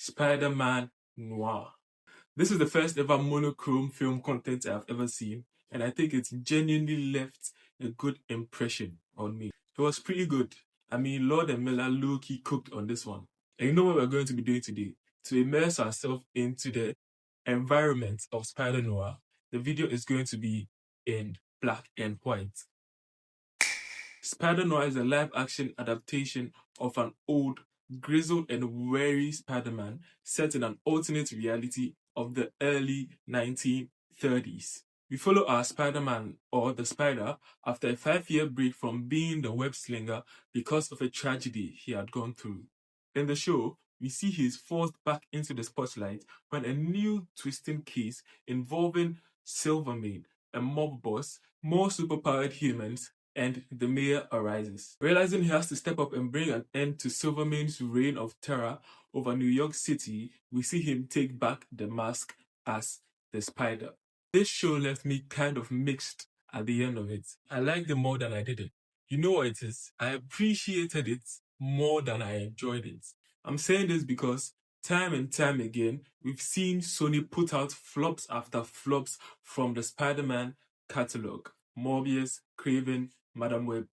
Spider-Man Noir. This is the first ever monochrome film content I've ever seen, and I think it's genuinely left a good impression on me. It was pretty good. I mean, Lord and Miller low-key cooked on this one. And you know what we're going to be doing today? To immerse ourselves into the environment of Spider-Noir, the video is going to be in black and white. Spider-Noir is a live-action adaptation of an old, grizzled and weary Spider-Man set in an alternate reality of the early 1930s. We follow our Spider-Man, or the Spider, after a 5-year break from being the web slinger because of a tragedy he had gone through. In the show, we see he is forced back into the spotlight when a new twisting case involving Silvermane, a mob boss, more superpowered humans, and the mayor arises. Realizing he has to step up and bring an end to Silvermane's reign of terror over New York City, we see him take back the mask as the Spider. This show left me kind of mixed at the end of it. I liked it more than I did it. You know what it is? I appreciated it more than I enjoyed it. I'm saying this because time and time again, we've seen Sony put out flops after flops from the Spider-Man catalog. Morbius, Craven, Madam Web,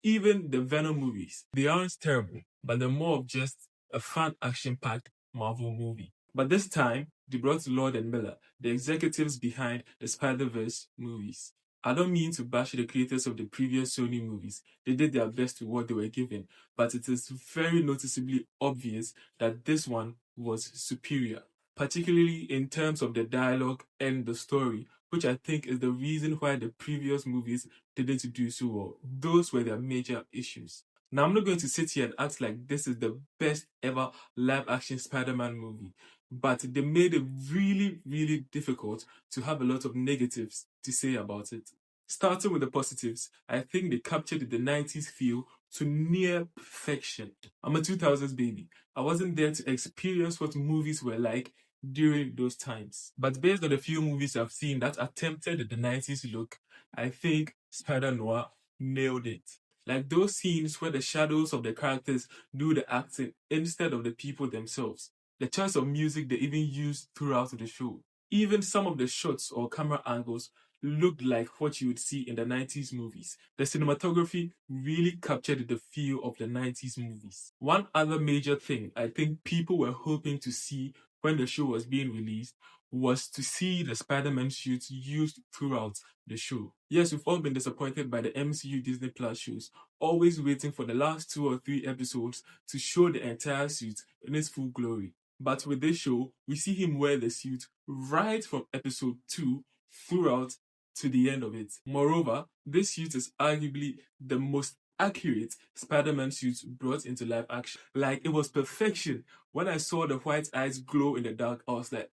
even the Venom movies. They aren't terrible, but they're more of just a fun action-packed Marvel movie. But this time, they brought Lord and Miller, the executives behind the Spider-Verse movies. I don't mean to bash the creators of the previous Sony movies. They did their best with what they were given, but it is very noticeably obvious that this one was superior, particularly in terms of the dialogue and the story, which I think is the reason why the previous movies didn't do so well. Those were their major issues. Now, I'm not going to sit here and act like this is the best ever live-action Spider-Man movie, but they made it really, really difficult to have a lot of negatives to say about it. Starting with the positives, I think they captured the 90s feel to near perfection. I'm a 2000s baby. I wasn't there to experience what movies were like during those times. But based on the few movies I've seen that attempted the 90s look, I think Spider-Noir nailed it. Like those scenes where the shadows of the characters do the acting instead of the people themselves. The choice of music they even used throughout the show. Even some of the shots or camera angles looked like what you would see in the 90s movies. The cinematography really captured the feel of the 90s movies. One other major thing I think people were hoping to see when the show was being released was to see the Spider-Man suits used throughout the show. Yes, we've all been disappointed by the MCU Disney Plus shows, always waiting for the last 2 or 3 episodes to show the entire suit in its full glory. But with this show, we see him wear the suit right from episode 2 throughout to the end of it. Moreover, this suit is arguably the most accurate Spider-Man suit brought into live action. Like, it was perfection. When I saw the white eyes glow in the dark, I was like,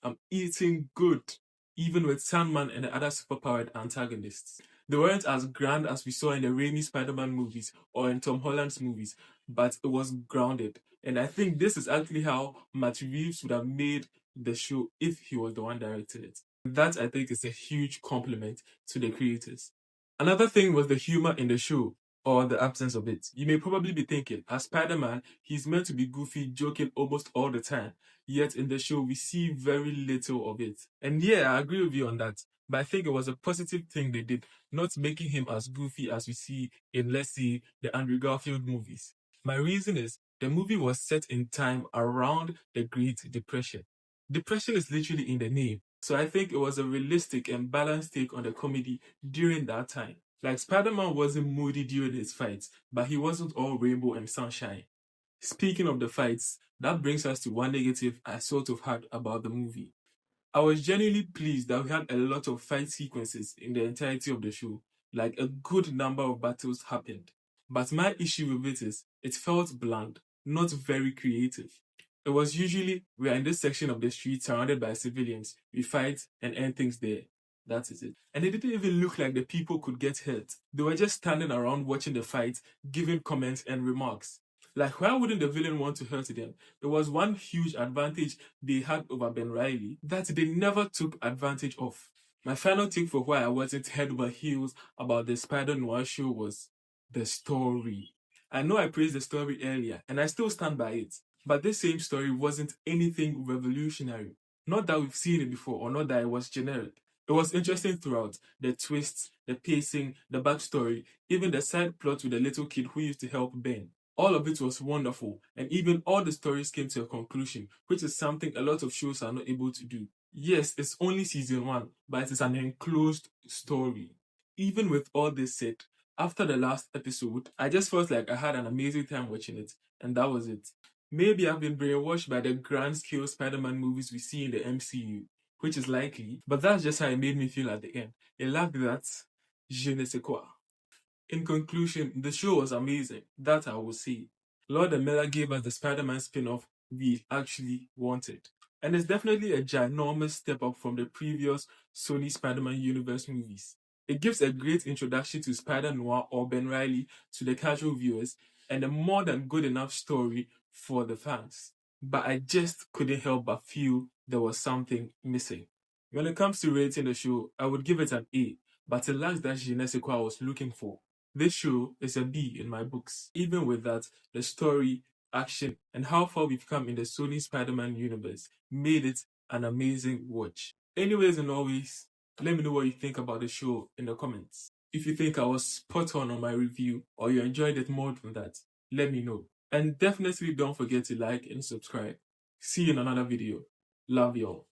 I'm eating good. Even with Sandman and the other superpowered antagonists. They weren't as grand as we saw in the Raimi Spider-Man movies or in Tom Holland's movies, but it was grounded. And I think this is actually how Matt Reeves would have made the show if he was the one directing it. That, I think, is a huge compliment to the creators. Another thing was the humor in the show, or the absence of it. You may probably be thinking, as Spider-Man, he's meant to be goofy, joking almost all the time. Yet in the show, we see very little of it. And yeah, I agree with you on that. But I think it was a positive thing they did, not making him as goofy as we see in, let's say, the Andrew Garfield movies. My reason is, the movie was set in time around the Great Depression. Depression is literally in the name. So I think it was a realistic and balanced take on the comedy during that time. Like, Spider-Man wasn't moody during his fights, but he wasn't all rainbow and sunshine. Speaking of the fights, that brings us to one negative I sort of had about the movie. I was genuinely pleased that we had a lot of fight sequences in the entirety of the show. Like, a good number of battles happened. But my issue with it is, it felt bland, not very creative. It was usually, we are in this section of the street surrounded by civilians, we fight and end things there. That is it. And it didn't even look like the people could get hurt. They were just standing around watching the fight, giving comments and remarks. Like, why wouldn't the villain want to hurt them? There was one huge advantage they had over Ben Reilly that they never took advantage of. My final take for why I wasn't head over heels about the Spider-Noir show was the story. I know I praised the story earlier, and I still stand by it. But this same story wasn't anything revolutionary. Not that we've seen it before, or not that it was generic. It was interesting throughout. The twists, the pacing, the backstory, even the side plot with the little kid who used to help Ben. All of it was wonderful, and even all the stories came to a conclusion, which is something a lot of shows are not able to do. Yes, it's only season 1, but it is an enclosed story. Even with all this said, after the last episode, I just felt like I had an amazing time watching it, and that was it. Maybe I've been brainwashed by the grand scale Spider-Man movies we see in the MCU, which is likely, but that's just how it made me feel at the end. It lacked that je ne sais quoi. In conclusion, the show was amazing, that I will say. Lord and Miller gave us the Spider-Man spin-off we actually wanted. And it's definitely a ginormous step up from the previous Sony Spider-Man universe movies. It gives a great introduction to Spider-Noir or Ben Reilly to the casual viewers, and a more than good enough story for the fans. But I just couldn't help but feel there was something missing. When it comes to rating the show, I would give it an A, but it lacks that je ne sais quoi I was looking for. This show is a B in my books. Even with that, the story, action, and how far we've come in the Sony Spider-Man universe made it an amazing watch. Anyways and always, let me know what you think about the show in the comments. If you think I was spot on my review or you enjoyed it more than that, let me know. And definitely don't forget to like and subscribe. See you in another video. Love y'all.